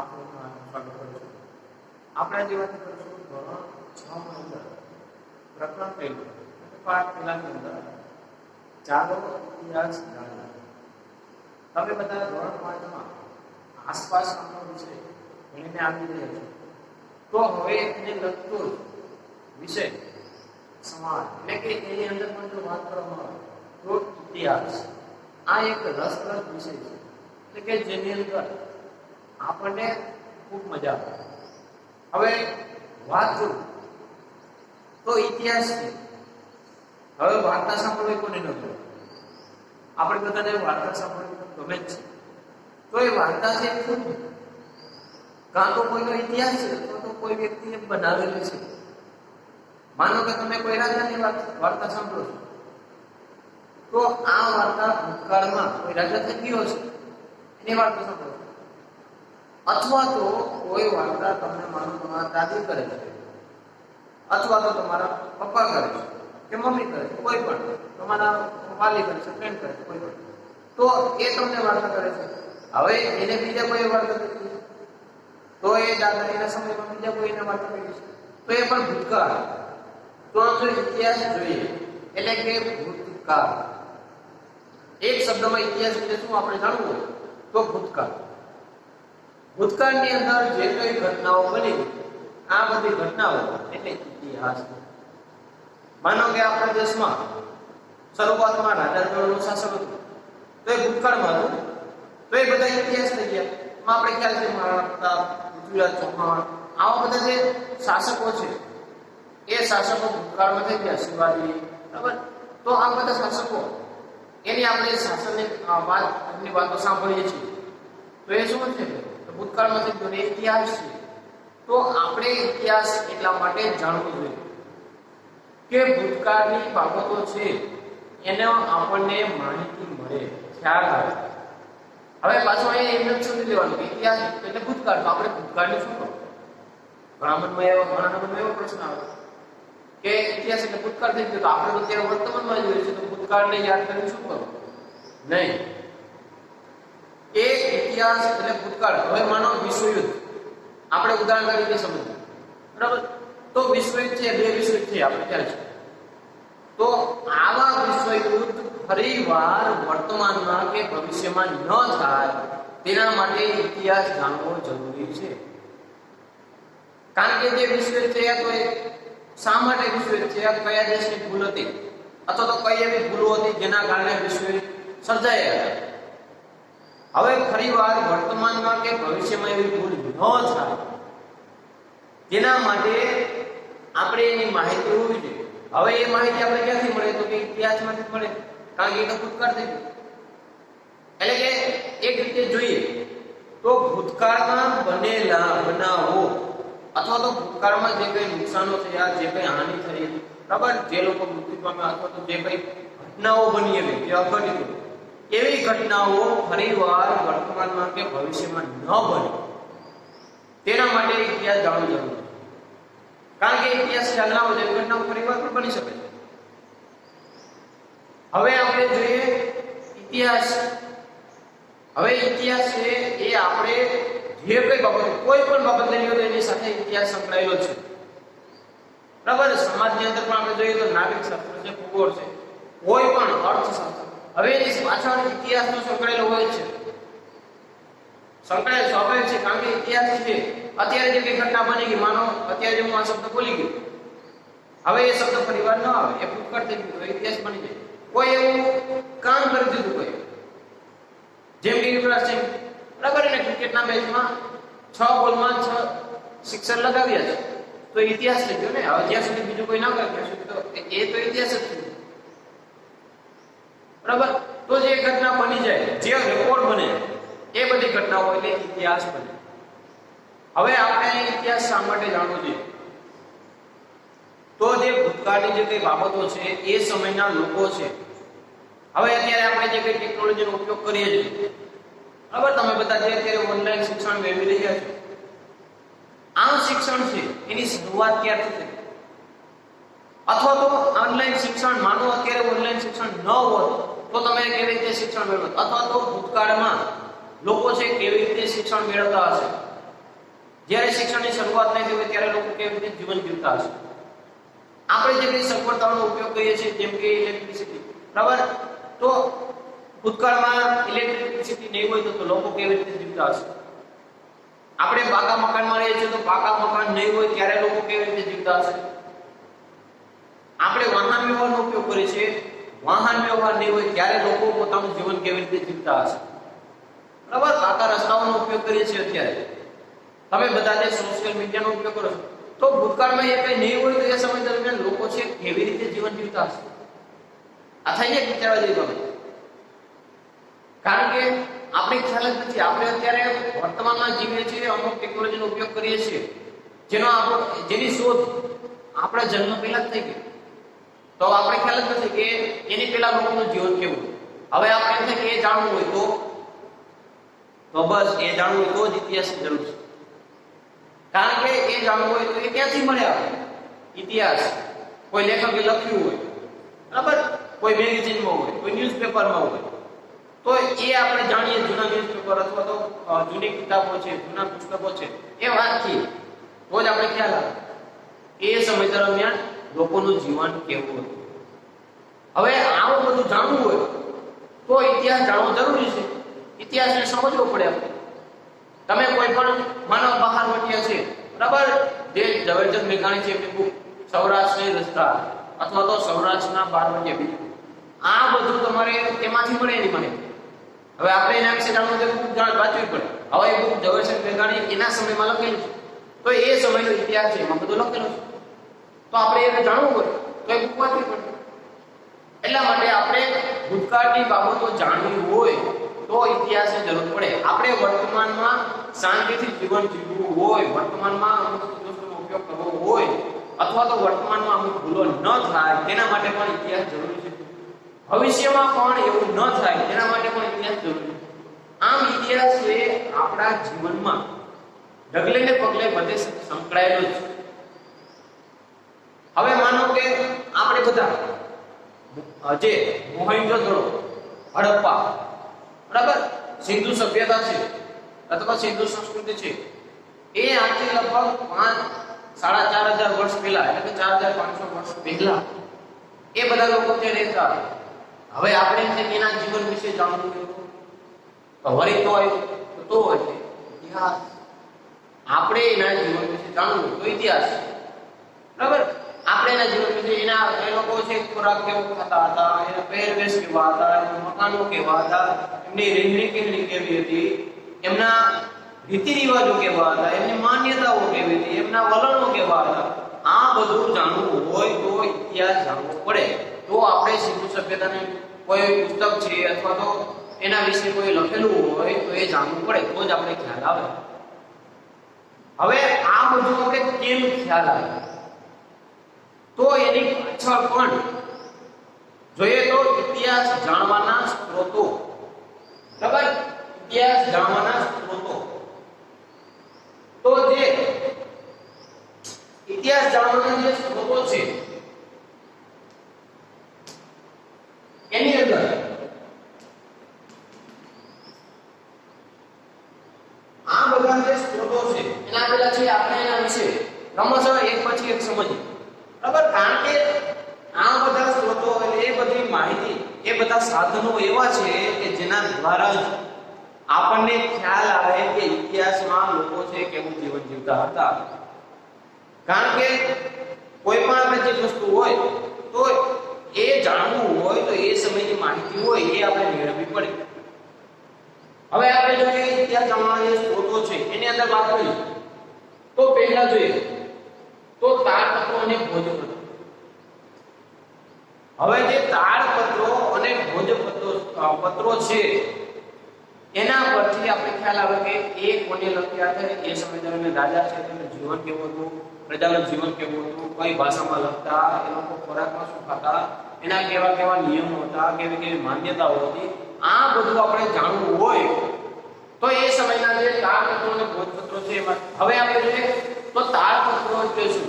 આપનું સ્વાગત કરું છું. આપણે આજે વાત કરીશું ધોરણ 6 ની અંદર પ્રકરણ પહેલું પાઠ પહેલાની અંદર ચાલો ઇતિહાસ જાણીએ. તમે બધા ધોરણ 5 માં આસપાસનો વિષય ભણીને આવી રહ્યા છો, તો હવે એને લગતો વિષય સમાજ એટલે કે એની અંદર પણ જો વાત કરવામાં આવે તો ઇતિહાસ આ એક રસપ્રદ વિષય છે, એટલે કે જેની અંદર આપણને ખૂબ મજા આવે. હવે વાત કરું તો ઇતિહાસ છે. હવે વાર્તા સાંભળવી કોને ન ગમે? આપણે બધાને વાર્તા સાંભળવી ગમે જ છે. તો એ વાર્તા છે શું? કાં તો કોઈનો ઇતિહાસ છે તો કોઈ વ્યક્તિએ બનાવેલી છે. માનો કે તમે કોઈ રાજાની વાર્તા સાંભળો છો, તો આ વાર્તા ભૂતકાળમાં કોઈ રાજા થઈ ગયો છે એની વાર્તા સાંભળો છો. અથવા તો કોઈ વાર્તા તમને માનો તમારા દાદી કરે છે, અથવા તો તમારા પપ્પા કરે છે કે મમ્મી કરે છે, કોઈ પણ તમારા વાલી કરે છે, ફ્રેન્ડ કરે છે, કોઈ પણ, તો એ તમને વાર્તા કરે છે. હવે એને બીજા કોઈ વાર્તા કરી છે, તો એ દાદા એના સમયમાં બીજા કોઈ એને વાર્તા કરી છે, તો એ પણ ભૂતકાળ. તો જો ઇતિહાસ જોઈએ એટલે કે ભૂતકાળ. એક શબ્દમાં ઇતિહાસ એટલે શું આપણે જાણવું હોય તો ભૂતકાળ. ભૂતકાળની અંદર જે કઈ ઘટનાઓ બની આ બધી ઘટનાઓ એટલે ઇતિહાસ. માનો કે આપણા દેશમાં શરૂઆતમાં રાજાનું શાસન હતું, તો એ ભૂતકાળમાં હતું, તો એ બધા ઇતિહાસ થઈ ગયા. આપણે ખ્યાલ છે મહારાણા પ્રતાપ, પૃથ્વીરાજ ચૌહાણ, આવા બધા જે શાસકો છે એ શાસકો ભૂતકાળમાં થઈ ગયા. શિવાજી, બરાબર. તો આ બધા શાસકો એની આપણે શાસનની એમની વાતો સાંભળીએ છીએ, તો એ શું છે? ભૂતકાળમાં થઈ ગયો, ઇતિહાસ છે. તો આપણે ઇતિહાસ એટલા માટે જાણવું જોઈએ કે ભૂતકાળની બાબતો છે એને આપણને માહિતી મળે, ખ્યાલ આવે. હવે પાછું એ એમ જ સમજી લેવાનું કે ઇતિહાસ એટલે ભૂતકાળ, તો આપણે ભૂતકાળને શું કરવું? ઘણા મનમાં એવો પ્રશ્ન આવે કે ઇતિહાસ એટલે ભૂતકાળ થઈ ગયો, તો આપણે તો અત્યારે વર્તમાનમાં જોઈએ છે, તો ભૂતકાળને યાદ કરીને શું કરવું? નહીં. એ ઇતિહાસ એટલે ભૂતકાળ. હવે માનો વિશ્વયુદ્ધ, આપણે ઉદાહરણ તરીકે સમજીએ, બરાબર. તો વિશ્વયુદ્ધ છે, બે વિશ્વયુદ્ધ છે, આપણે ખ્યાલ છે. તો આવા વિશ્વયુદ્ધ ફરીવાર વર્તમાનમાં કે ભવિષ્યમાં ન થાય તેના માટે ઇતિહાસ જાણવો જરૂરી છે. કારણ કે જે વિશ્વયુદ્ધ થયા તો એ શા માટે વિશ્વયુદ્ધ થયા, કયા દેશની ભૂલ હતી, અથવા તો કઈ એવી ભૂલો હતી જેના કારણે વિશ્વયુદ્ધ સર્જાયા હતા. હવે ફરીવાર વર્તમાનમાં કે ભવિષ્યમાં એવી ભૂલ ન થાય તેના માટે આપણે એની માહિતી હોવી જોઈએ. હવે એ માહિતી આપણે ક્યાંથી મળે? તો કે ઇતિહાસમાંથી મળે, કારણ કે એ તો ભૂતકાળ થઈ ગયું. એટલે કે એક રીતે જોઈએ તો ભૂતકાળમાં બનેલા બનાવો અથવા તો ભૂતકાળમાં જે કઈ નુકસાનો થયા, જે કઈ હાનિ થઈ, બરાબર, જે લોકો મૃત્યુ પામ્યા, અથવા તો જે કઈ ઘટનાઓ બની એવી જે અઘટિત એવી ઘટનાઓ ફરીવાર વર્તમાનમાં કે ભવિષ્યમાં ન બને તેના માટે ઇતિહાસ જાણવું જરૂરી છે. કારણ કે ઇતિહાસ ખ્યાલ ના હોય તો ઘટનાઓ ફરીવાર પણ બની શકે છે. હવે આપણે જોઈએ ઇતિહાસ. હવે ઇતિહાસ છે એ આપણે જે કઈ બાબત, કોઈ પણ બાબત લઈ લો તો એની સાથે ઇતિહાસ સંકળાયેલો છે, બરાબર. સમાજની અંદર પણ આપણે જોઈએ તો નાગરિક શાસ્ત્ર છે, ભૂગોળ છે, કોઈ પણ અર્થશાસ્ત્ર, હવે એની પાછળ ઇતિહાસનો સંકળાયેલો હોય છે. સંકળાયેલ સ્વાભાવિક છે, કારણ કે ઇતિહાસ છે. અત્યારે જે કઈ ઘટના બની ગઈ, માનો અત્યારે હું આ શબ્દ બોલી ગયો, હવે એ શબ્દ ફરીવાર ન આવે, એ ભૂતકાળ થઈ ગયું, તો ઇતિહાસ બની જાય. કોઈ એવું કામ કરી દીધું, કોઈ જેમ કે યુવરાજ સિંહ, બરાબર, એને ક્રિકેટના મેચમાં 6 બોલમાં 6 સિક્સર લગાવ્યા છે, તો ઇતિહાસ થઈ ગયો ને. હવે જ્યાં સુધી બીજું કોઈ ના કરે ત્યાં સુધી તો એ તો ઇતિહાસ જ થયો, બરાબર. તો જે ઘટના બની જાય, જે રેકોર્ડ બને, એ બધી ઘટનાઓ એટલે ઇતિહાસ બને. હવે આપણે ઇતિહાસ શા માટે જાણવો જોઈએ? તો જે ભૂતકાળની જે કઈ બાબતો છે એ સમયના લોકો છે. હવે અત્યારે આપણે જે કઈ ટેકનોલોજીનો ઉપયોગ કરીએ છીએ, બરાબર, તમે બધા જે અત્યારે ઓનલાઈન શિક્ષણ મેળવી રહ્યા છો, આ શિક્ષણ છે એની શરૂઆત ક્યારથી થઈ? અથવા તો ઓનલાઈન શિક્ષણ, માનો અત્યારે ઓનલાઈન શિક્ષણ ન હોત તો તમે કેવી રીતે શિક્ષણ મેળવત? અથવા તો ભૂતકાળમાં લોકો છે કેવી રીતે શિક્ષણ મેળવતા હશે? જ્યારે શિક્ષણની શરૂઆત નહીં થઈ હોય ત્યારે લોકો કેવી રીતે જીવન જીવતા હશે? આપણે જે બધી સગવડતાઓનો ઉપયોગ કરીએ છીએ જેમ કે ઇલેક્ટ્રિસિટી, બરાબર? તો ભૂતકાળમાં ઇલેક્ટ્રિસિટી નહીં હોય તો લોકો કેવી રીતે જીવતા હશે? આપણે પાકા મકાનમાં રહીએ છીએ તો પાકા મકાન નહીં હોય ત્યારે લોકો કેવી રીતે જીવતા હશે? આપણે વાહન વ્યવહારનો ઉપયોગ કરીએ છીએ, વાહન વ્યવહાર નહીં હોય ત્યારે લોકો પોતાનું જીવન કેવી રીતે જીવતા હશે? બરાબર? પાકા રસ્તાઓનો ઉપયોગ કરીએ છીએ અત્યારે, તમે બધા જે સોશિયલ મીડિયાનો ઉપયોગ કરો છો, તો ભૂતકાળમાં એ કઈ નહીં હોય તો એ સમય દરમિયાન લોકો છે કેવી રીતે જીવન જીવતા હશે? આ થઈને વિચારવા જેવી બાબત, કારણ કે આપણે ખ્યાલ જ નથી. આપણે અત્યારે વર્તમાનમાં જીવીએ છીએ, અમુક ટેકનોલોજીનો ઉપયોગ કરીએ છીએ જેની શોધ આપણા જન્મ પહેલા જ થઈ ગઈ, તો આપણે ખ્યાલ જ નથી કે એની પહેલા લોકોનું જીવન કેવું. હવે આપણે એમ થાય કે એ જાણવું હોય તો બસ એ જાણવું હોય તો જ ઇતિહાસની જરૂર છે, કારણ કે એ જાણવું હોય તો એ ક્યાંથી મળે? આપણે ઇતિહાસ કોઈ લેખકે લખ્યું હોય, બરાબર? કોઈ મેગેઝિનમાં હોય, કોઈ ન્યૂઝપેપરમાં હોય, તો એ આપણે જાણીએ. જૂના ન્યૂઝપેપર અથવા તો જૂની કિતાબો છે, જૂના પુસ્તકો છે, એ વાંચીએ તો જ આપણે ખ્યાલ આવે એ સમય દરમિયાન લોકોનું જીવન કેવું હતું. હવે આવું બધું જાણવું હોય તો ઇતિહાસ જાણવો જરૂરી છે. ઇતિહાસને સમજવો પડે આપણે. તમે કોઈ પણ માનવ બહાર વટ્યા છે, બરાબર? જે ઝવેરચંદ મેઘાણી છે એમની બુક સૌરાષ્ટ્રની રસ્તા અથવા તો સૌરાષ્ટ્રના બારવટિયા, આ બધું તમારે તેમાંથી મળે એની માહિતી. હવે આપણે એના વિશે જાણવું તો બુક વાંચવી પડે. હવે એ બુક ઝવેરચંદ મેઘાણી એના સમયમાં લખેલી છે, તો એ સમયનો ઇતિહાસ છે, એમાં બધું લખેલું છે, તો આપણે એને જાણવું હોય તો એ બુક વાંચવી પડે. એટલા માટે આપણે ભૂતકાળની બાબતો જાણવી હોય તો ઇતિહાસની જરૂર પડે. આપણે વર્તમાનમાં શાંતિથી જીવન જીવવું હોય, વર્તમાનમાં અમુક વસ્તુનો ઉપયોગ કરવો હોય, અથવા તો વર્તમાનમાં અમુક ભૂલો ન થાય તેના માટે પણ ઇતિહાસ જરૂરી છે. ભવિષ્યમાં પણ એવું ન થાય તેના માટે પણ ઇતિહાસ જરૂરી છે. આમ ઇતિહાસ એ આપણા જીવનમાં ડગલે ને પગલે બધે સંકળાયેલો છે. હવે માનો કે આપણે બધા જે મોહેન્જો-દડો, હડપ્પા, બરાબર, સિંધુ સભ્યતા છે અથવા સિંધુ સંસ્કૃતિ છે, એ આજથી લગભગ 4,500 વર્ષ પહેલા, એટલે કે 4,500 વર્ષ પહેલા એ બધા લોકો ત્યાં રહેતા. હવે આપણે એના જીવન વિશે જાણવું હોય તો વળી તો એટલે ઇતિહાસ. આપણે એના જીવન વિશે જાણવું તો ઇતિહાસ, બરાબર? આપણે એના જીવન વિશે, એ લોકો છે ખોરાક કેવો ખાતા હતા, એના પહેરવેશ કેવા હતા, એના મકાનો કેવા હતા, એમની રહેણી કેવી હતી, એમના રીતિ રિવાજો કેવા હતા, એમની માન્યતાઓ કેવી હતી, એમના વલણો કેવા હતા, આ બધું જાણવું હોય તો ઇતિહાસ જાણવો પડે. તો આપણે સિંધુ સભ્યતાની કોઈ પુસ્તક છે અથવા તો એના વિશે કોઈ લખેલું હોય તો એ જાણવું પડે, તો જ આપણે ખ્યાલ આવે. હવે આ બધું આપણે કેમ ખ્યાલ આવે તો એની પાછળ પણ જોઈએ તો ઇતિહાસ જાણવાના સ્ત્રોતો, બરાબર? ઇતિહાસ જાણવાના સ્ત્રોતો, તો જે ઇતિહાસ જાણવાના જે સ્ત્રોતો છે એની અંદર આ બધા જે સ્ત્રોતો છે એના પહેલા છે આપણે એના વિશે ક્રમશઃ એક પછી એક સમજીએ, બરાબર? કારણ કે આ બધા સ્ત્રોતો અને એ બધી માહિતી, એ બધા સાધનો એવા છે કે જેના દ્વારા જ આપણને ખ્યાલ આવે કે ઇતિહાસમાં લોકો છે કેવું જીવન જીવતા હતા. કારણ કે કોઈ પણ આપણે જે વસ્તુ હોય તો એ જાણવું હોય તો એ સમયની માહિતી હોય એ આપણે મેળવવી પડે. હવે આપણે જોઈએ ઇતિહાસ જાણવાના જે સ્ત્રોતો છે એની અંદર વાત કરીએ તો પહેલા જોઈએ તો તાળપત્રો અને ભોજપત્રો. હવે જે તાળપત્રો અને ભોજપત્રો છે એના પરથી આપણે ખ્યાલ આવે કે એ કોને લખ્યા છે, એ સમય દરમિયાન રાજા છે તેનું જીવન કેવું હતું, પ્રજાનું જીવન કેવું હતું, કઈ ભાષામાં લખતા, એ લોકો ખોરાકમાં શું ખાતા, એના કેવા કેવા નિયમો હતા, કેવી કેવી માન્યતાઓ હતી, આ બધું આપણે જાણવું હોય તો એ સમયના જે તાળપત્રો અને ભોજપત્રો છે એમાં હવે આપણે જોઈએ તો તાળપત્રો એટલે શું?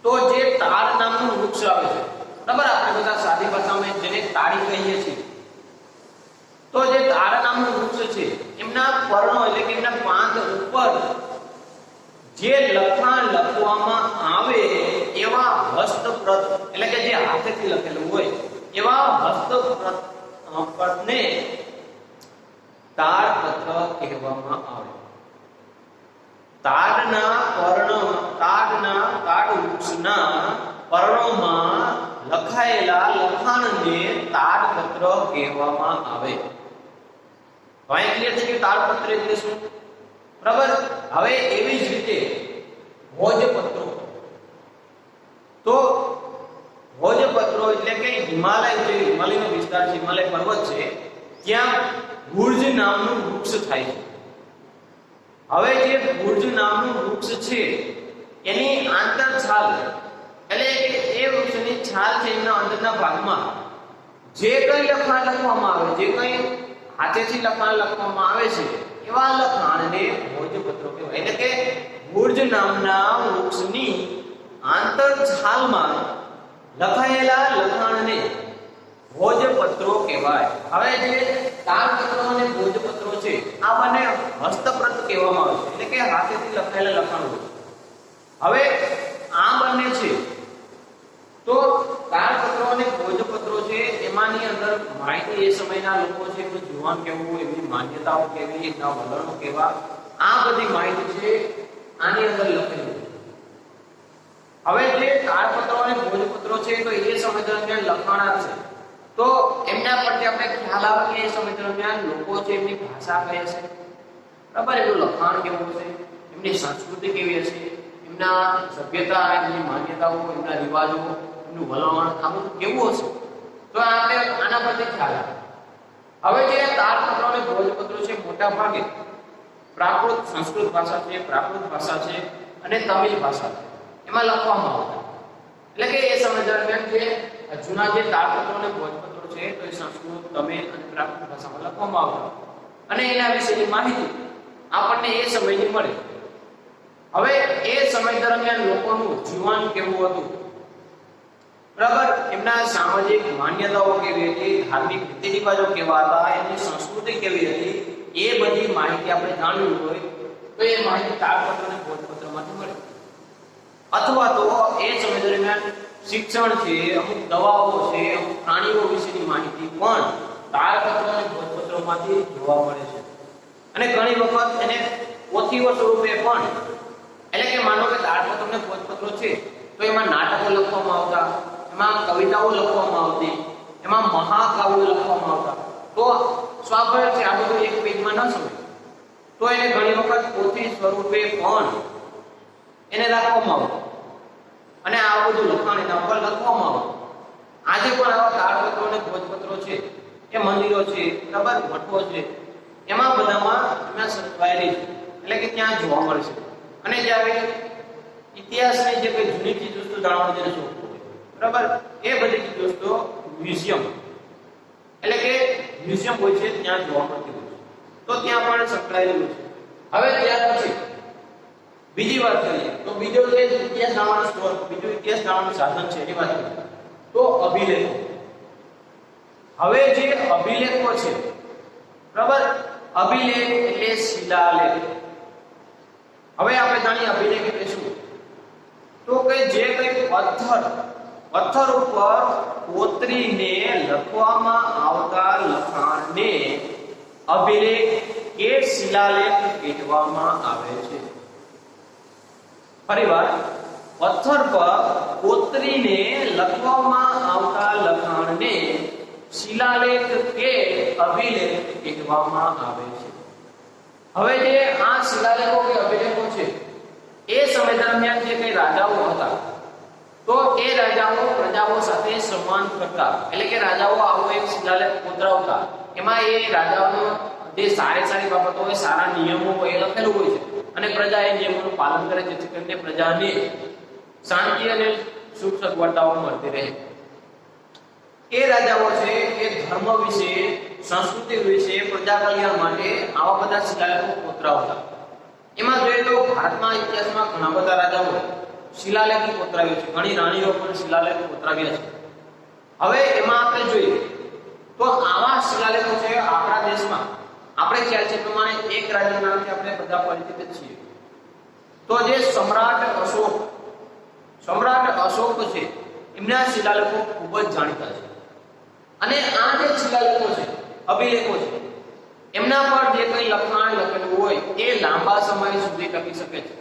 તો જે તાળ નામનું વૃક્ષ આવે છે, બરાબર? આપણે બધા સાદી ભાષામાં જેને તાળી કહીએ છીએ, તો જે તાળ નામનું વૃક્ષ છે એમના પર્ણો એટલે કે એમના પાન કાંત ઉપર જે લખાણ લખવામાં આવે એવા હસ્તપ્રત એટલે કે જે હાથેથી લખેલું હોય એવા હસ્તપ્રતને તાડપત્ર કહેવામાં આવે. તાડ વૃક્ષના પર્ણોમાં લખાયેલા લખાણને તાડપત્ર કહેવામાં આવે. અહીં ક્લિયર થઈ ગયું તાડપત્ર એટલે શું? બરાબર. હવે એવી જ રીતે ભોજપત્રો. તો ભોજપત્રો એટલે કે હિમાલયનો વિસ્તાર છે, હિમાલય પર્વત છે, ત્યાં ગુર્જ નામનું વૃક્ષ થાય છે. હવે જે ગુર્જ નામનું વૃક્ષ છે એની આંતરછાલ એટલે એ વૃક્ષની છાલ છે એના અંદરના ભાગમાં જે કંઈ લખાણ લખવામાં આવે, જે કંઈ હાથેથી લખાણ લખવામાં આવે છે એવા લખાણને ભોજપત્રો કહેવાય. એટલે કે ગુર્જ નામના વૃક્ષની આંતરછાલમાં લખાયેલા લખાણને ભોજપત્રો કહેવાય. હવે જે તાડપત્રો અને ભોજપત્રો છે આ બંને હસ્તપ્રત કહેવામાં આવે છે, એટલે કે હાથેથી લખાયેલા લખાણો. હવે આ બંને છે તો તાડપત્રો અને ભોજપત્રો છે એમાંની અંદર માહિતી એ સમયના લોકો છે કે જુવાન કેવું, એમની માન્યતાઓ કેવી, એમના વલણો કેવા, આ બધી માહિતી છે આની અંદર લખેલી છે. હવે જે તાડપત્રો અને ભોજપત્રો છે તો એ સમય દરમિયાન લખાણા છે તો એમના પરથી આપણે ખ્યાલ આવે કે એ સમય દરમિયાન લોકો છે એમની ભાષા કઈ હશે, બરાબર, એમનું લખાણ કેવું હશે, એમની સંસ્કૃતિ કેવી હશે, એમના સભ્યતા, એમની માન્યતાઓ, એમના રિવાજો, એમનું વલણ આ બધું કેવું હશે, તો આપણે આના પરથી ખ્યાલ આવે. હવે જે તાડપત્રો અને ભોજપત્રો છે મોટા ભાગે પ્રાકૃત સંસ્કૃત ભાષા છે, પ્રાકૃત ભાષા છે અને તમિલ ભાષા છે એમાં લખવામાં આવતા. એટલે કે એ સમય દરમિયાન જે જૂના જે તાડપત્રો અને ભોજપત્રો છે તો એ સંસ્કૃત, તમિલ અને પ્રાકૃત ભાષામાં લખવામાં આવતા અને એના વિશેની માહિતી આપણને એ સમયની મળે. હવે એ સમય દરમિયાન લોકોનું જીવન કેવું હતું, બરાબર, એમના સામાજિક માન્યતાઓ કેવી હતી, ધાર્મિક રીતિ રિવાજો કેવા હતા, એમની સંસ્કૃતિ કેવી હતી, એ બધી માહિતી આપણે જાણવી હોય તો એ માહિતી તાડપત્ર અને ભોજપત્રમાંથી મળે. અથવા તો એ સમય દરમિયાન શિક્ષણ છે, અમુક દવાઓ છે, અમુક પ્રાણીઓ વિશેની માહિતી પણ તાડપત્ર અને ભોજપત્રોમાંથી જોવા મળે છે. અને ઘણી વખત એને પોથીઓ સ્વરૂપે પણ, એટલે કે માનો કે તાડપત્ર અને ભોજપત્રો છે તો એમાં નાટકો લખવામાં આવતા, એમાં કવિતાઓ લખવામાં આવતી, એમાં મહાકાવ્યો લખવામાં આવતા. તો સ્વાભાવિક છે આ બધું એક પેજમાં ન સમય તો એને ઘણી વખત પોથી સ્વરૂપે પણ એને રાખવામાં આવતું અને આ બધું લખાણ એના ઉપર લખવામાં આવતું. આજે પણ આવા તાડપત્રો અને ભોજપત્રો છે એ મંદિરો છે, બરાબર, મઠો છે, એમાં બધામાં એમાં સચવાયેલી છે, એટલે કે ત્યાં જોવા મળે છે. અને જ્યારે ઇતિહાસની જે કોઈ જૂની ચીજ વસ્તુ જાણવાની જેને શોખ હોય, બરાબર, એ બધી ચીજ વસ્તુઓ મ્યુઝિયમ એટલે કે મ્યુઝિયમ હોય છે ત્યાં જોવા મળતી હોય છે, તો ત્યાં પણ સંકળાયેલું છે. હવે ત્યાર પછી બીજી વાત કરીએ તો બીજો જે ઇતિહાસ જાણવાનો સ્ત્રોત, બીજું ઇતિહાસ જાણવાનું સાધન છે એની વાત કરીએ તો અભિલેખો. હવે જે અભિલેખો છે, બરાબર, અભિલેખ એટલે શિલાલેખ. હવે આપણે જાણીએ અભિલેખ એટલે શું, તો કે જે કંઈ પથ્થર ઉપર કોતરીને લખવામાં આવતા લખાણને અભિલેખ કે શિલાલેખ કહેવામાં આવે છે. ફરીવાર, પથ્થર પર કોતરીને લખવામાં આવતા લખાણને શિલાલેખ કે અભિલેખ કહેવામાં આવે છે. હવે જે આ શિલાલેખો કે અભિલેખો છે એ સમય દરમિયાન જે કઈ રાજાઓ હતા તો એ રાજાઓ પ્રજાઓ સાથે સંવાદ કરતા, એટલે કે રાજાઓ આવો એક શિલાલેખ કોતરાવતા, એમાં એ રાજાઓનો જે સારી બાબતો હોય, સારા નિયમો હોય એ લખેલું હોય છે અને પ્રજા એ નિયમોનું પાલન કરે જેથી કરીને પ્રજાને શાંતિ અને સુખ સગવડતાઓ મળતી રહે. એ રાજાઓ છે એ ધર્મ વિશે, સંસ્કૃતિ વિશે, પ્રજા કલ્યાણ માટે આવા બધા શિલાલેખો કોતરાવતા. એમાં જોઈએ તો ભારતના ઇતિહાસમાં ઘણા બધા રાજાઓ શિલાલેખ કોતરાવ્યો છે, ઘણી રાણીઓ પણ શિલાલેખ કોતરાવ્યા છે. હવે એમાં આપણે જોઈએ તો આવા શિલાલેખો છે આપણા દેશમાં આપણે ખ્યાલ છે પ્રમાણે એક રાજાના નામથી આપણે બધા પરિચિત જ છીએ. તો જે સમ્રાટ અશોક છે એમના શિલાલેખો ખૂબ જ જાણીતા છે. અને આ જે શિલાલેખો છે, અભિલેખો છે, એમના પર જે કંઈ લખાણ લખેલું હોય એ લાંબા સમય સુધી ટકી શકે છે.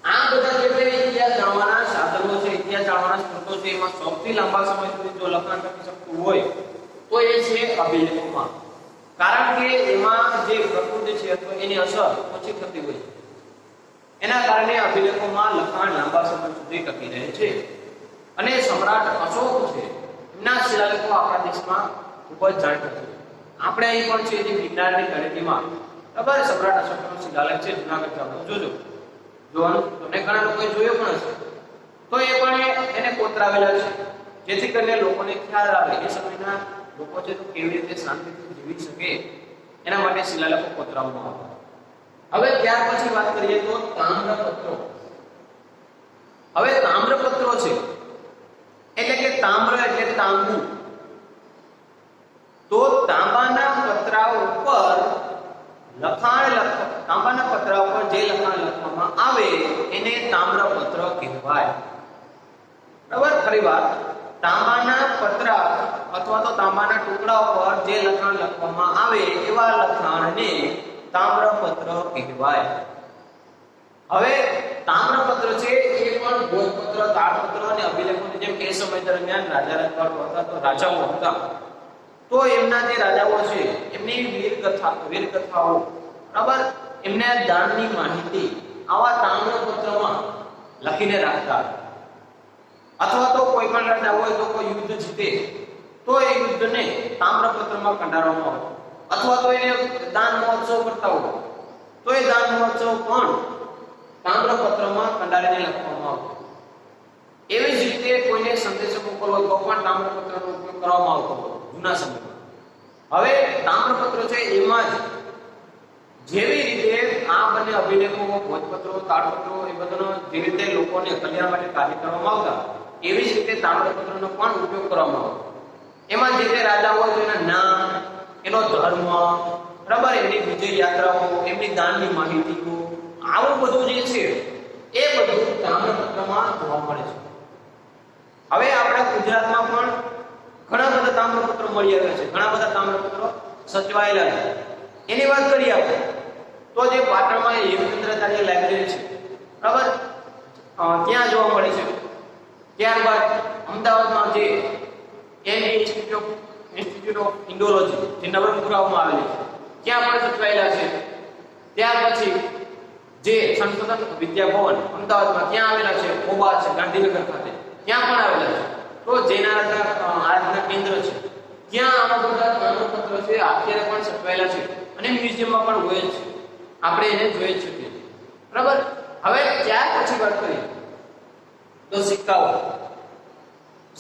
આ બધા જે કંઈ ઇતિહાસ જાણવાના સાધનો છે, ઇતિહાસ જાણવાના સ્ત્રોતો છે, એમાં સૌથી લાંબા સમય સુધી જો લખાણ ટકી શકતું હોય તો એ છે અભિલેખોમાં. કારણ કે એમાં જે પ્રકૃતિ છે અથવા એની અસર ઓછી થતી હોય છે. એના કારણે અભિલેખોમાં લખાણ લાંબા સમય સુધી ટકી રહે છે. અને સમ્રાટ અશોક છે એમના શિલાલેખો આપણા દેશમાં ખૂબ જ જાણીતા છે. આપણે અહીં પણ છે જે વિજ્ઞાનની તળેટીમાં બરાબર સમ્રાટ અશોકનો શિલાલેખ છે જૂનાગઢ જાઓ જોજો. જોવાનું તમને ઘણા લોકોએ જોયો પણ હશે. તો એ પણ એને કોતરાવેલા છે જેથી કરીને લોકોને ખ્યાલ આવે એ સમયના લોકો છે તો કેવી રીતે શાંતિથી જીવી શકે એના માટે શિલાલેખો કોતરાવવામાં આવે. હવે ત્યાર પછી વાત કરીએ તો તામ્રપત્રો. હવે તામ્રપત્રો છે એટલે કે તામ્ર એટલે તાંબુ. તો તાંબાના પતરા ઉપર તાંબાના પતરા ઉપર જે લખાણ લખવામાં આવે એને તામ્રપત્ર કહેવાય. બરાબર? ફરીવાર, તાંબાના પતરા અથવા તો તાંબાના ટુકડા ઉપર જે લખાણ લખવામાં આવે એવા લખાણને તામ્રપત્ર કહેવાય. હવે તામ્રપત્ર છે એ પણ ભોજપત્ર, તાડપત્ર અને અભિલેખોની જેમ એ સમય દરમિયાન રાજા રજવાડો હતા તો રાજાઓ હતા તો એમના જે રાજાઓ છે એમની વીરકથાઓ બરાબર એમના દાનની માહિતી આવા તામ્રપત્રમાં લખીને રાખતા. અથવા તો કોઈ પણ રાજા હોય તો કોઈ યુદ્ધ જીતે તો એ યુદ્ધને તામ્રપત્રમાં કંડારવામાં આવે. અથવા તો એને દાન મહોત્સવ કરતા હોય તો એ દાન મહોત્સવ પણ તામ્રપત્રમાં કંડારીને લખવામાં આવતો. એવી જ રીતે કોઈને સંદેશો મોકલવો તો પણ તામ્રપત્રનો ઉપયોગ કરવામાં આવતો જૂના સમયમાં. હવે તામ્રપત્ર છે એમાં જ જેવી રીતે આ બંને અભિલેખો, ભોજપત્રો, તાડપત્રો એ બધાનો જે રીતે લોકોને કલ્યાણ માટે કાર્ય કરવામાં આવતા એવી જ રીતે તામ્રપત્રનો પણ ઉપયોગ કરવામાં આવતો. એમાં જે તે રાજા હોય તો એના નામ, એનો ધર્મ, બરાબર એમની વિજય યાત્રાઓ, એમની દાનની માહિતીઓ, આવું બધું જે છે એ બધું તામ્રપત્રમાં જોવા મળે છે. હવે આપણા ગુજરાતમાં પણ ઘણા બધા તામ્રપત્રો મળી આવ્યા છે. ઘણા બધા તામ્રપત્રો સચવાયેલા છે. એની વાત કરીએ આપણે તો જે પાટણમાં હેમચંદ્રાચાર્ય લાઇબ્રેરી છે બરાબર ત્યાં જોવા મળે છે. ત્યારબાદ અમદાવાદમાં જે ઇન્સ્ટિટ્યૂટ ઓફ ઇન્ડોલોજી જે નવરંગપુરામાં આવેલી છે ત્યાં પણ સચવાયેલા છે. ત્યાર પછી જે સંશોધન વિદ્યાભવન અમદાવાદમાં ત્યાં આવેલા છે. ખોબા છે ગાંધીનગર ખાતે ત્યાં પણ આવેલા છે. તો જેના આરાધના કેન્દ્ર છે ત્યાં આવા બધા તામ્રપત્ર છે અત્યારે પણ સચવાયેલા છે અને મ્યુઝિયમમાં પણ હોય છે. આપણે એને જોઈ જ શકીએ છીએ. બરાબર? હવે ત્યાર પછી વાત કરીએ તો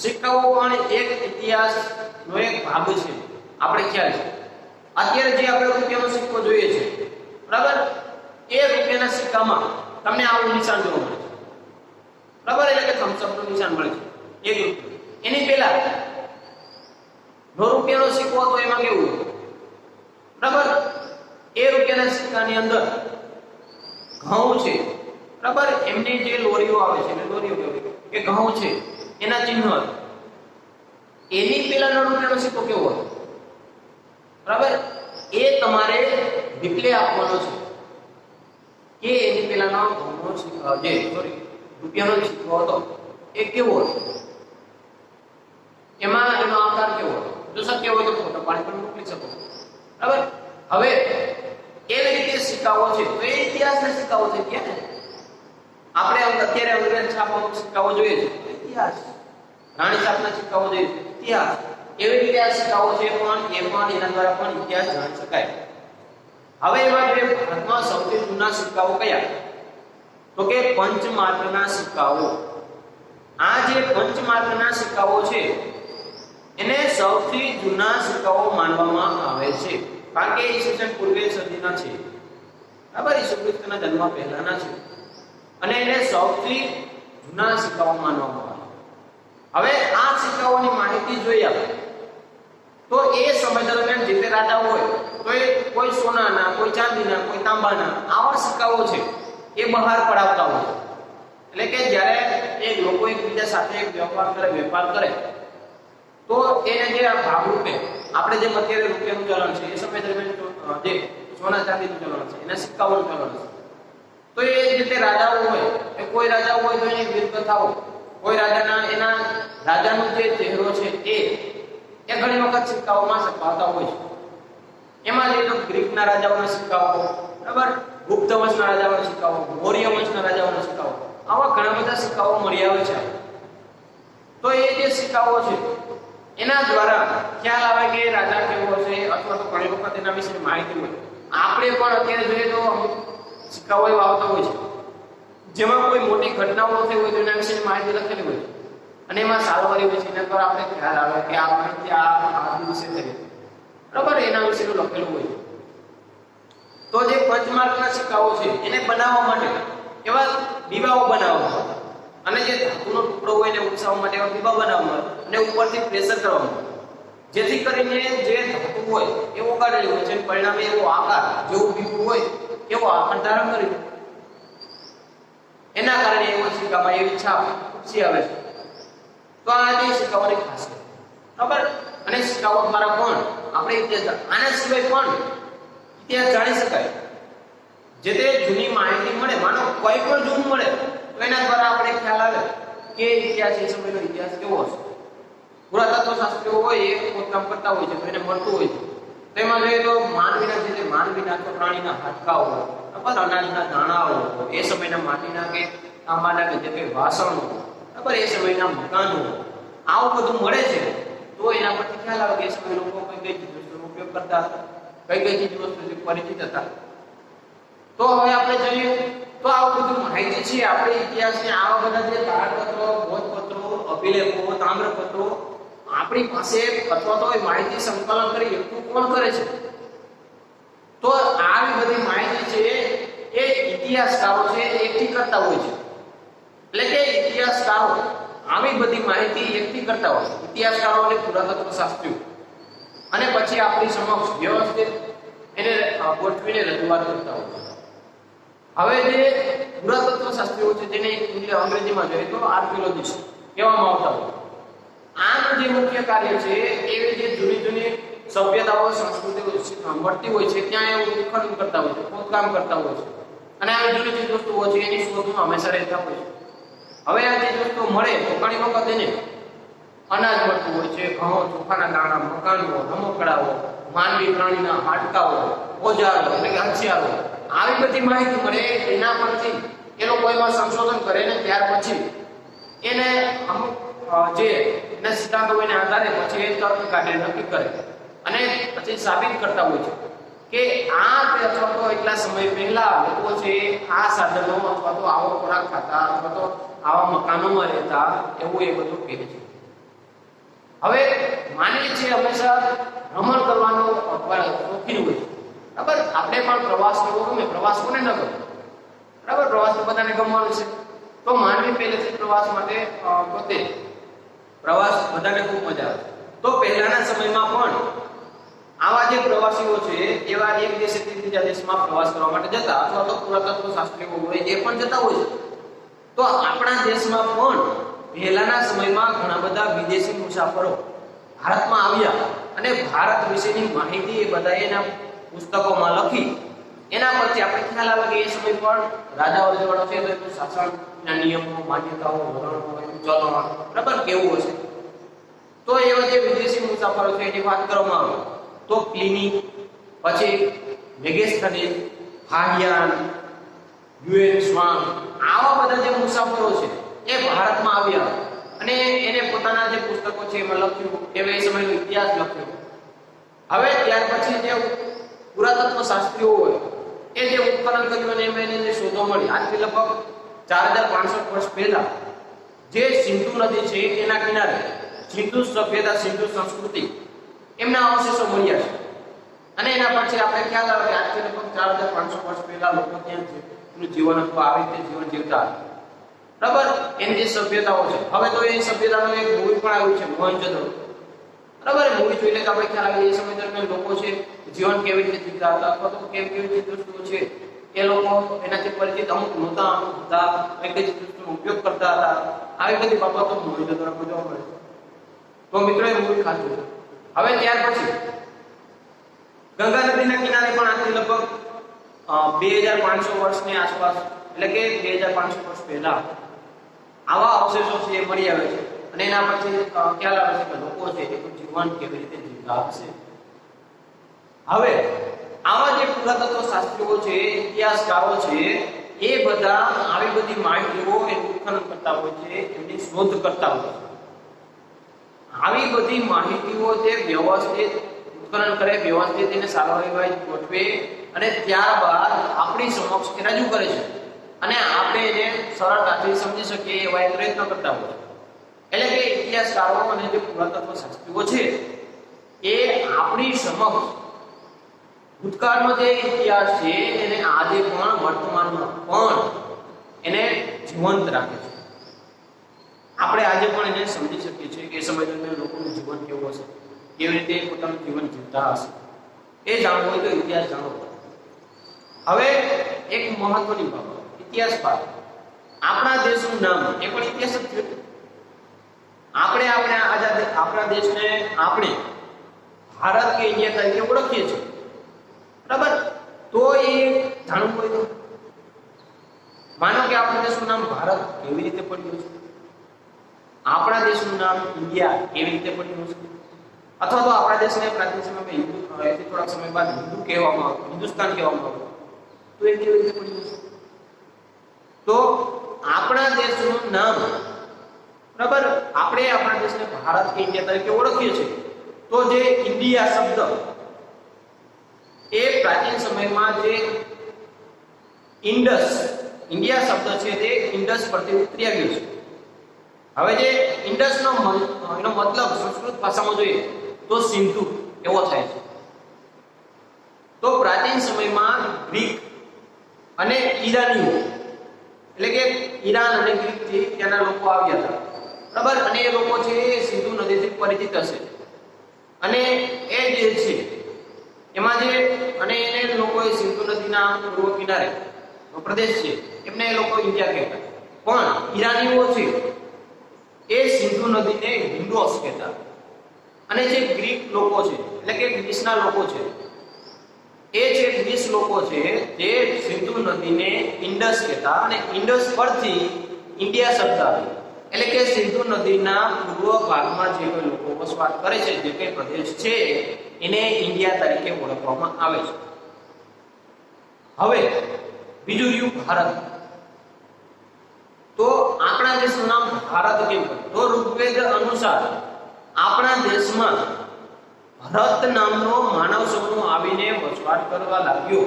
સિક્કાઓ પણ એક ઇતિહાસનો એક ભાગ છે. આપણે ખ્યાલ છે અત્યારે જે આપણે રૂપિયાનો સિક્કો જોઈએ છે બરાબર એ રૂપિયાના સિક્કામાં તમને આવું નિશાન જોવા મળે છે. બરાબર? એટલે કે થમ્સ અપ નું નિશાન મળે છે. એક રૂપિયો. એની પહેલા ₹1 સિક્કો હતો એમાં કેવું બરાબર એ રૂપિયાના સિક્કાની અંદર ઘઉં છે બરાબર એમની જે લોરીઓ આવે છે લોરીઓ એ ઘઉં છે એના ચિહ્નો હતા. એની પહેલાનો રૂપિયાનો સિક્કો કેવો હતો બરાબર એ તમારે રિપ્લે આપવાનો છે કે એની પહેલાનો ઘઉંનો સિક્કો જે રૂપિયાનો સિક્કો હતો એ કેવો હતો, એમાં એનો આકાર કેવો હતો. જો શક્ય હોય તો ફોટો પાડી પણ મોકલી શકો. બરાબર? હવે એવી રીતે સિક્કાઓ છે તો એ ઇતિહાસના સિક્કાઓ છે. ત્યાં આપણે અત્યારે અંગ્રેજ છાપના સિક્કાઓ જોઈએ છે ઇતિહાસ, રાણી છાપના સિક્કાઓ જોઈએ છે ઇતિહાસ. એવી રીતે આ સિક્કાઓ છે પણ એના દ્વારા પણ ઇતિહાસ જાણી શકાય. હવે એમાં જે ભારતમાં સૌથી જૂના સિક્કાઓ કયા તો કે પંચમાર્કના સિક્કાઓ. આ જે પંચમાર્કના સિક્કાઓ છે એને સૌથી જૂના સિક્કાઓ માનવામાં આવે છે કારણ કે ઈસવીસન પૂર્વે સદીના છે. બરાબર? ઈસુ ખ્રિસ્તના જન્મ પહેલાના છે અને એને સૌથી જૂના સિક્કાઓ માનવામાં આવે. હવે આ સિક્કાઓની માહિતી જોઈએ આપણે તો એ સમય દરમિયાન જે તે રાજા હોય તો તો એ કોઈ સોનાના, કોઈ ચાંદીના, કોઈ તાંબાના આવા સિક્કાઓ છે એ બહાર પડાવતા હોય. એટલે કે જ્યારે એ લોકો એકબીજા સાથે વેપાર કરે તો એને જે આ ભાગરૂપે આપણે જે અત્યારે રૂપિયાનું ચલણ છે એ સમય દરમિયાન જે સોના ચાંદીનું ચલણ છે એના સિક્કાઓનું ચલણ છે. તો એ રીતે રાજાઓ હોય, એ કોઈ રાજાઓ હોય તો એની વીરકથાઓ, કોઈ રાજાના એના રાજાનો જે ચહેરો છે એ ઘણી વખત સિક્કાઓમાં છપાતા હોય છે. એમાં જે તો ગ્રીકના રાજાઓના સિક્કાઓ, બરાબર, ગુપ્ત વંશના રાજાઓના સિક્કાઓ, મૌર્ય વંશના રાજાઓના સિક્કાઓ, આવા ઘણા બધા સિક્કાઓ મળી આવે છે. તો એ જે સિક્કાઓ છે એના દ્વારા ખ્યાલ આવે કે રાજા કેવો છે, અથવા તો ઘણી વખત એના વિશે માહિતી હોય. આપણે પણ અત્યારે જોઈએ તો સિક્કાઓ એવા આવતા હોય છે જેમાં કોઈ મોટી ઘટનાઓ થઈ હોય તો એના વિશે માહિતી લખેલી હોય છે, અને એમાં સાલવારી હોય છે. એના દ્વારા આપણે ખ્યાલ આવે કે આ માહિતી આ દિવસે થઈ, બરાબર, એના વિશે લખેલું હોય છે. તો જે પંચમાર્કના સિક્કાઓ છે એને બનાવવા માટે એવા દીવાઓ બનાવવામાં આવે, અને જે ધાતુનો ટુકડો હોય એને ઉછાવવા માટે એવા દીવા બનાવવામાં આવે, અને ઉપરથી પ્રેશર કરવામાં આવે, જેથી કરીને જે ધાતુ હોય એ ઓગાળેલી હોય છે, પરિણામે એવો આકાર જેવું દીવું હોય એવો આકાર ધારણ કરી દે. એના કારણે એવો સિક્કામાં એવી છાપ ઉપસી આવે છે. તો આ જે સિક્કાઓની ખાસિયત, બરાબર. અને સિક્કાઓ દ્વારા પણ આપણે ઇતિહાસ, આના સિવાય પણ ઇતિહાસ જાણી શકાય. જે તે જૂની માહિતી મળે, માનો કોઈ પણ જૂનું મળે તો એના દ્વારા આપણે ખ્યાલ આવે કે ઇતિહાસ, એ સમયનો ઇતિહાસ કેવો હશે. પુરાતત્વ શાસ્ત્રીઓ હોય એ ખોદકામ કરતા હોય છે તો એને મળતું હોય છે. તેમાં જોઈએ તો માનવીના અથવા પ્રાણીના હાડકાઓ, બરાબર, અનાજના દાણાઓ, એ સમયના માટીના કે તાંબાના કે જે કંઈ વાસણો, બરાબર, એ સમયના મકાનો, આવું બધું મળે છે. તો એના પરથી ખ્યાલ આવે કે એ સમય લોકો કઈ ચીજ વસ્તુનો ઉપયોગ કરતા હતા, કઈ ચીજ વસ્તુથી પરિચિત હતા. તો હવે આપણે જોઈએ તો આવું બધું માહિતી છે આપણે ઇતિહાસને, આવા બધા જે તાળપત્રો, ભોજપત્રો, અભિલેખો, તામ્રપત્રો આપણી પાસે, અથવા તો એ માહિતી સંકલન કરી એટલું કોણ કરે છે? તો આવી બધી માહિતી છે એ ઇતિહાસકારો છે એકઠી કરતા હોય છે. એટલે કે ઇતિહાસકારો આવી બધી માહિતી એકઠી કરતા હોય છે, ઇતિહાસકારો અને પુરાતત્વ શાસ્ત્રીઓ, અને પછી આપણી સમક્ષ વ્યવસ્થિત એને ગોઠવીને રજૂઆત કરતા હોય છે. હવે જે પુરાતત્વ શાસ્ત્રીઓ છે જેને અંગ્રેજીમાં જોઈએ તો આર્કિયોલોજિસ્ટ કહેવામાં આવતા હોય, આનું જે મુખ્ય કાર્ય છે એવી જે જૂની સભ્યતાઓ, સંસ્કૃતિઓ મળતી હોય છે ત્યાં એ ઉત્ખનન કરતા હોય છે, ખોદકામ કરતા હોય છે, અને આ જૂની જે વસ્તુઓ છે એની શોધમાં હંમેશા રહેતા હોય છે. હવે આ જે વસ્તુઓ મળે તો ઘણી વખત એને અનાજ મળતું હોય છે, ઘઉં, ચોખાના દાણા, મકાનો, રમકડાઓ, માનવી પ્રાણીના હાડકાઓ, ઓજારો એટલે કે હથિયારો, આવી બધી માહિતી મળે. એના પરથી એ લોકો એમાં સંશોધન કરે ને ત્યાર પછી એને અમુક જે એના સિદ્ધાંતો હોય એના આધારે પછી એ તર્ક કાઢે, નક્કી કરે, અને પછી સાબિત કરતા હોય છે કે આ અથવા તો એટલા સમય પહેલા લોકો છે આ સાધનો અથવા તો આવો ખોરાક ખાતા અથવા તો આવા મકાનોમાં રહેતા, એવું એ બધું કહે છે. હવે માનવી છે હંમેશા ભ્રમણ કરવાનો શોખીન હોય છે, બરાબર. આપણે પણ પ્રવાસ કરવો ગમે, પ્રવાસ કોને ન ગમે, બરાબર, પ્રવાસ તો બધાને ગમવાનું છે. તો માનવી પહેલેથી પ્રવાસ માટે પોતે પ્રવાસ બધાને ખૂબ મજા આવે. તો પહેલાના સમયમાં પણ આવા જે પ્રવાસીઓ છે એવા એક દેશથી બીજા દેશમાં પ્રવાસ કરવા માટે જતા, અથવા તો પુરાતત્વ શાસ્ત્રીઓ હોય એ પણ જતા હોય છે. તો આપણા દેશમાં પણ પહેલાના સમયમાં ઘણા બધા વિદેશી મુસાફરો ભારતમાં આવ્યા, અને ભારત વિશેની માહિતી એ બધાએ એના પુસ્તકોમાં લખી. એના પરથી આપણે ખ્યાલ આવે કે એ સમય પણ રાજાઓ રજવાડો છે તો એનું શાસનના નિયમો, માન્યતાઓ, ધોરણો, એનું ચલણ, બરાબર, કેવું હશે. તો એવા જે વિદેશી મુસાફરો છે એની વાત કરવામાં આવે તો પ્લિની, પછી મેગેસ્થનીસ, હાહિયાન, યુએન સ્વાંગ, આવા બધા જે મુસાફરો છે એ ભારતમાં આવ્યા, અને એને પોતાના જે પુસ્તકો છે એમાં લખ્યું, એ સમયનો ઇતિહાસ લખ્યો. હવે ત્યાર પછી જે પુરાતત્વ શાસ્ત્રીઓ હોય એ જે ઉત્ખનન કર્યું અને એમાં એને જે શોધો મળી, આજથી લગભગ 4500 વર્ષ પહેલા જે સિંધુ નદી છે એના કિનારે સિંધુ સભ્યતા, સિંધુ સંસ્કૃતિ, એમના અવશેષો મળ્યા છે. અને એના પછી આપણે ખ્યાલ આવે કે આજથી લગભગ 4500 વર્ષ પહેલા લોકો ત્યાં છે એનું જીવન હતું, આવી રીતે જીવન જીવતા હતા, બરાબર. એની જે સભ્યતાઓ છે, હવે તો એ સભ્યતાનો એક મૂળ પણ આવ્યું છે, મોહેંજો-દડો, બરાબર. મૂવી જોઈને તો આપણે ખ્યાલ આવે એ સમય દરમિયાન લોકો છે જીવન કેવી રીતે જીવતા હતા અથવા તો કેવી રીતે વસ્તુઓ છે એ લોકો એનાથી પરિચિત અમુક નહોતા, અમુક હતા, કઈ કઈ વસ્તુનો ઉપયોગ કરતા હતા, આવી બધી બાબતો મૂવી દ્વારા જોવા મળે છે. તો મિત્રો એ મૂવી ખાસ જોજો. હવે ત્યાર પછી ગંગા નદીના કિનારે પણ આજથી લગભગ 2500 વર્ષની આસપાસ એટલે કે 2500 વર્ષ પહેલા આવા અવશેષો છે એ મળી આવે છે અને એના પછી ખ્યાલ આવે છે કે લોકો છે એ જીવન કેવી રીતે જીવતા હશે. હવે આવા જે પુરાતત્વ શાસ્ત્રીઓ છે, ઇતિહાસકારો છે, એ બધા આવી બધી માહિતીઓ એનું ઉત્ખનન કરતા હોય છે, એમની શોધ કરતા હોય છે. આવી બધી માહિતીઓ જે વ્યવસ્થિત ઉત્ખનન કરે, વ્યવસ્થિત એને સારવારી ગોઠવે અને ત્યારબાદ આપણી સમક્ષ એ રજૂ કરે છે અને આપણે એને સરળતાથી સમજી શકીએ એવા પ્રયત્ન કરતા હોય છે. એટલે કે ઇતિહાસકારો અને જે પુરાતત્વ શાસ્ત્રીઓ છે એ આપણી સમક્ષ ભૂતકાળનો જે ઇતિહાસ છે એને આજે પણ વર્તમાનમાં પણ એને જીવંત રાખે છે. આપણે આજે પણ એને સમજી શકીએ છીએ કે એ સમય દરમિયાન લોકોનું જીવન કેવું હશે, કેવી રીતે પોતાનું જીવન જીવતા હશે. એ જાણવું હોય તો ઇતિહાસ જાણવો પડે. હવે એક મહત્વની બાબત, ઇતિહાસ પાઠ. આપણા દેશનું નામ એ પણ ઇતિહાસ જ છે. આપણે આપણા દેશને આપણે ભારત કે ઇન્ડિયા તરીકે ઓળખીએ છીએ, બરાબર. તો એ જાણવું હોય તો માનો કે આપણા દેશનું નામ ભારત કેવી રીતે પડ્યું છે, આપણા દેશનું નામ ઇન્ડિયા કેવી રીતે પડ્યું છે, અથવા તો આપણા દેશને પ્રાચીન સમયમાં હિન્દુ એથી થોડાક સમય બાદ હિન્દુ કહેવામાં આવતું, હિન્દુસ્તાન કહેવામાં આવતું, તો એ કેવી રીતે પડ્યું છે. તો આપણા દેશનું નામ, બરાબર, આપણે આપણા દેશને ભારત કે ઇન્ડિયા તરીકે ઓળખીએ છીએ. તો જે ઇન્ડિયા શબ્દ એ પ્રાચીન સમયમાં જે ઇન્ડસ, ઇન્ડિયા શબ્દ છે તે ઇન્ડસ પરથી ઉતરી આવ્યો છે. હવે જે ઇન્ડસનો એનો મતલબ સંસ્કૃત ભાષામાં જોઈએ તો સિંધુ એવો થાય છે. તો પ્રાચીન સમયમાં ગ્રીક અને ઈરાનીઓ એટલે કે ઈરાન અને ગ્રીક થી ત્યાંના લોકો આવ્યા હતા, બરાબર. અને એ લોકો છે એ સિંધુ નદીથી પરિચિત હશે અને એ જે છે એમાં જે અને એને લોકોએ સિંધુ નદીના પૂર્વ કિનારે પ્રદેશ છે એમને એ લોકો ઇન્ડિયા કહેતા. પણ ઈરાનીઓ છે એ સિંધુ નદીને હિન્દોસ કહેતા અને જે ગ્રીક લોકો છે એટલે કે ગ્રીસના લોકો છે એ જે ગ્રીસ લોકો છે તે સિંધુ નદીને ઇન્ડસ કહેતા અને ઇન્ડસ પરથી ઇન્ડિયા શબ્દ આવ્યો. એટલે કે સિંધુ નદીના પૂર્વ ભાગમાં જે કોઈ લોકો વસવાટ કરે છે, જે કોઈ પ્રદેશ છે એને ઇન્ડિયા તરીકે ઓળખવામાં આવે છે. હવે બીજું રહ્યું ભારત. તો આપણા દેશનું નામ ભારત કેમ પડ્યું? તો ઋગ્વેદ અનુસાર આપણા દેશમાં ભરત નામનો માનવ સમૂહ આવીને વસવાટ કરવા લાગ્યો.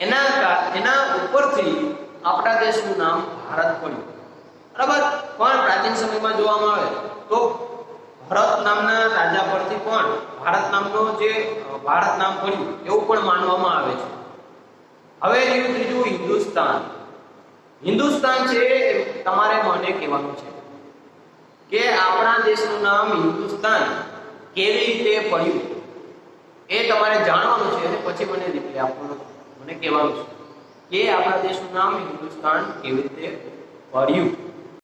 એના ઉપરથી આપણા દેશનું નામ ભારત પડ્યું, બરાબર. પણ પ્રાચીન સમયમાં જોવામાં આવે તો ભરત નામના રાજા પરથી પણ ભારત નામનો જે ભારત નામ પડ્યું એવું પણ માનવામાં આવે છે. હવે રહ્યું ત્રીજું હિન્દુસ્તાન. હિન્દુસ્તાન છે તમારે મને કહેવાનું છે કે આપણા દેશનું નામ હિન્દુસ્તાન કેવી રીતે પડ્યું એ તમારે જાણવાનું છે અને પછી મને રિપ્લાય આપવાનો છે. મને કહેવાનું છે કે આપણા દેશનું નામ હિન્દુસ્તાન કેવી રીતે પડ્યું.